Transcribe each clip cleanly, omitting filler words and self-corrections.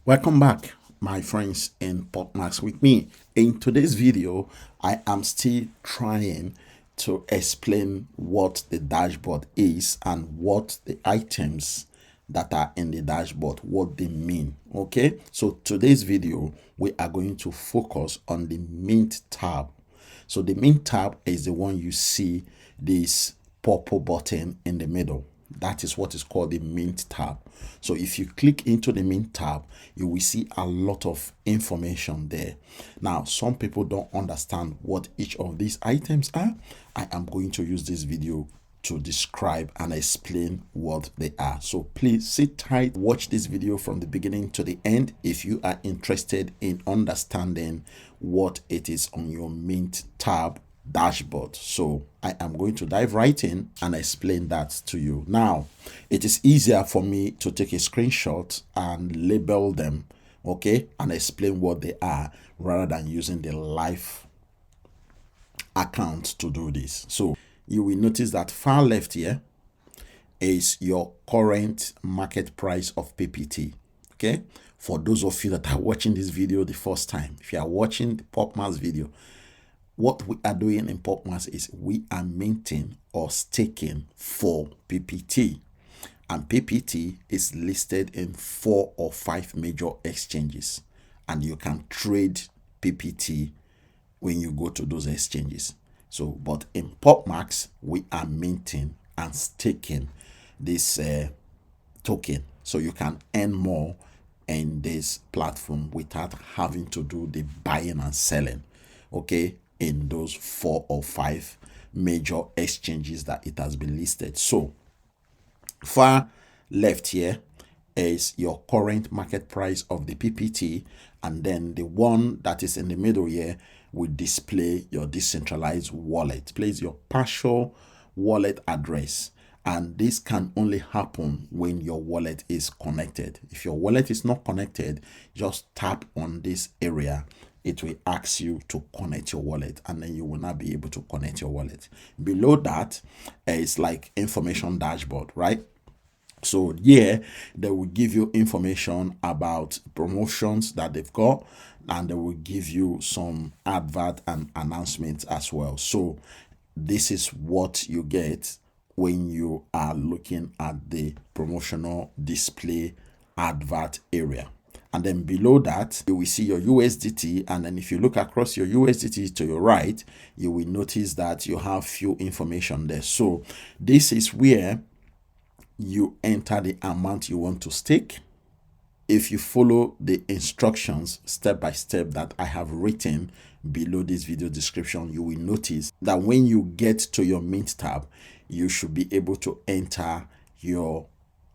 Welcome back, my friends in PopMax with me. In today's video, I am still trying to explain what the dashboard is and what the items that are in the dashboard, what they mean. Okay, so today's video, we are going to focus on the Mint tab. So the Mint tab is the one you see this purple button in the middle. That is what is called the Mint tab. So if you click into the Mint tab, you will see a lot of information there. Now, some people don't understand what each of these items are. I am going to use this video to describe and explain what they are. So please sit tight, watch this video from the beginning to the end if you are interested in understanding what it is on your Mint tab dashboard. So I am going to dive right in and explain that to you. Now, it is easier for me to take a screenshot and label them, okay, and explain what they are rather than using the live account to do this. So you will notice that far left here is your current market price of PPT. Okay, for those of you that are watching this video the first time, if you are watching the PopMax video, what we are doing in PopMax is we are minting or staking for PPT. And PPT is listed in 4 or 5 major exchanges. And you can trade PPT when you go to those exchanges. So, but in PopMax, we are minting and staking this token. So you can earn more in this platform without having to do the buying and selling. Okay, in those 4 or 5 major exchanges that it has been listed. So far left here is your current market price of the PPT, and then the one that is in the middle here will display your decentralized wallet, place your partial wallet address. And this can only happen when your wallet is connected. If your wallet is not connected, just tap on this area. It will ask you to connect your wallet, and then you will not be able to connect your wallet. Below that is like information dashboard, right? So yeah, they will give you information about promotions that they've got, and they will give you some advert and announcements as well. So this is what you get when you are looking at the promotional display advert area. And then below that, you will see your USDT. And then if you look across your USDT to your right, you will notice that you have few information there. So this is where you enter the amount you want to stake. If you follow the instructions step by step that I have written below this video description, you will notice that when you get to your Mint tab, you should be able to enter your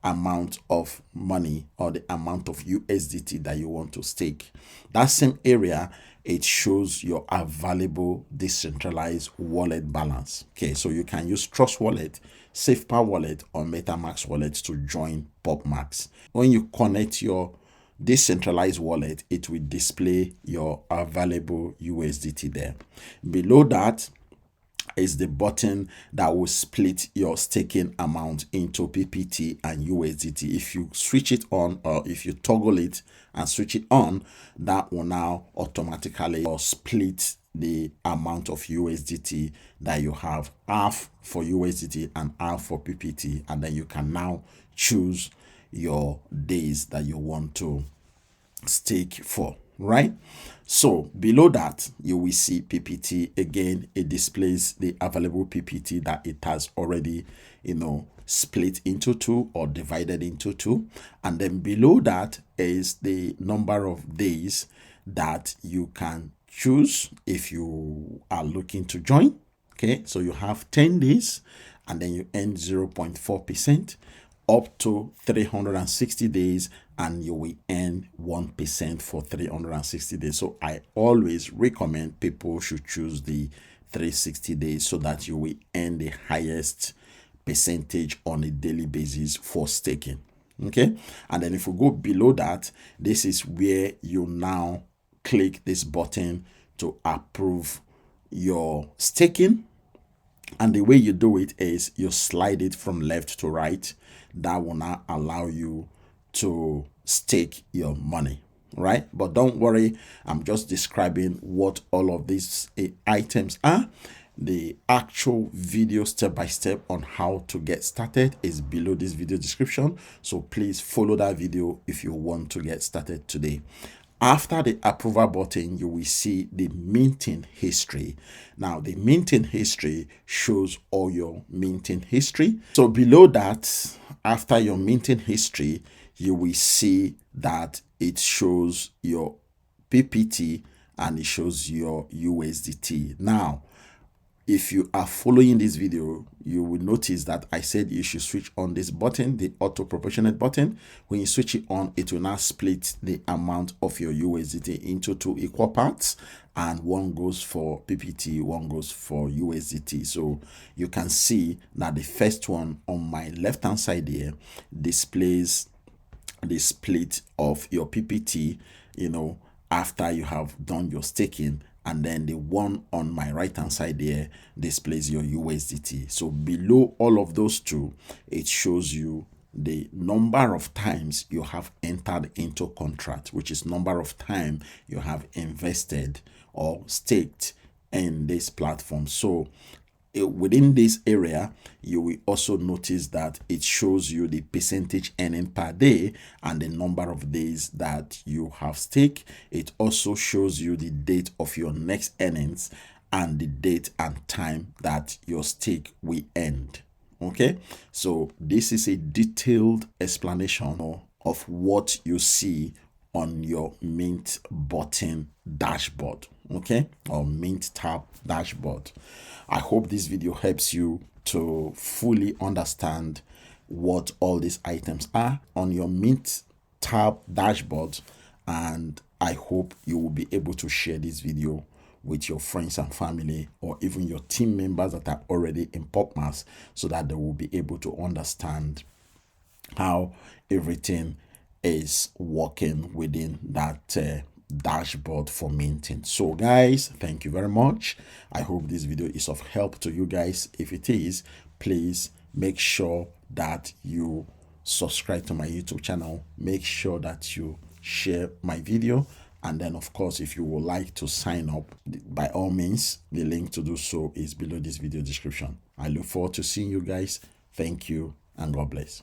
amount of money or the amount of USDT that you want to stake. That same area, it shows your available decentralized wallet balance. Okay, so you can use Trust Wallet, SafePower Wallet, or MetaMask Wallet to join PopMax. When you connect your decentralized wallet, it will display your available USDT there. Below that is the button that will split your staking amount into PPT and USDT. If you switch it on, or if you toggle it and switch it on, that will now automatically split the amount of USDT that you have, half for USDT and half for PPT, and then you can now choose your days that you want to stake for, right? So below that, you will see PPT. Again, it displays the available PPT that it has already, split into 2 or divided into 2. And then below that is the number of days that you can choose if you are looking to join. Okay, so you have 10 days, and then you earn 0.4%. up to 360 days, and you will earn 1% for 360 days. So I always recommend people should choose the 360 days so that you will earn the highest percentage on a daily basis for staking. Okay, and then if we go below that, this is where you now click this button to approve your staking. And the way you do it is you slide it from left to right. That will now allow you to stake your money, right? But don't worry, I'm just describing what all of these items are. The actual video step by step on how to get started is below this video description, so please follow that video if you want to get started today. After the approval button, you will see the minting history. Now, the minting history shows all your minting history. So below that, after your minting history, you will see that it shows your PPT and it shows your USDT. Now, if you are following this video, you will notice that I said you should switch on this button, the auto proportionate button. When you switch it on, it will now split the amount of your USDT into two equal parts, and one goes for PPT, one goes for USDT. So you can see that the first one on my left hand side here displays the split of your PPT, after you have done your staking, and then the one on my right hand side there displays your USDT. So below all of those two, it shows you the number of times you have entered into contract, which is number of time you have invested or staked in this platform. So within this area, you will also notice that it shows you the percentage earning per day and the number of days that you have staked. It also shows you the date of your next earnings and the date and time that your stake will end. Okay, so this is a detailed explanation of what you see on your mint button dashboard, okay, or mint tab dashboard. I hope this video helps you to fully understand what all these items are on your mint tab dashboard, and I hope you will be able to share this video with your friends and family, or even your team members that are already in PopMass, so that they will be able to understand how everything is working within that dashboard for minting. So guys, thank you very much. I hope this video is of help to you guys. If it is, please make sure that you subscribe to my YouTube channel. Make sure that you share my video, and then of course, if you would like to sign up, by all means, the link to do so is below this video description. I look forward to seeing you guys. Thank you and God bless.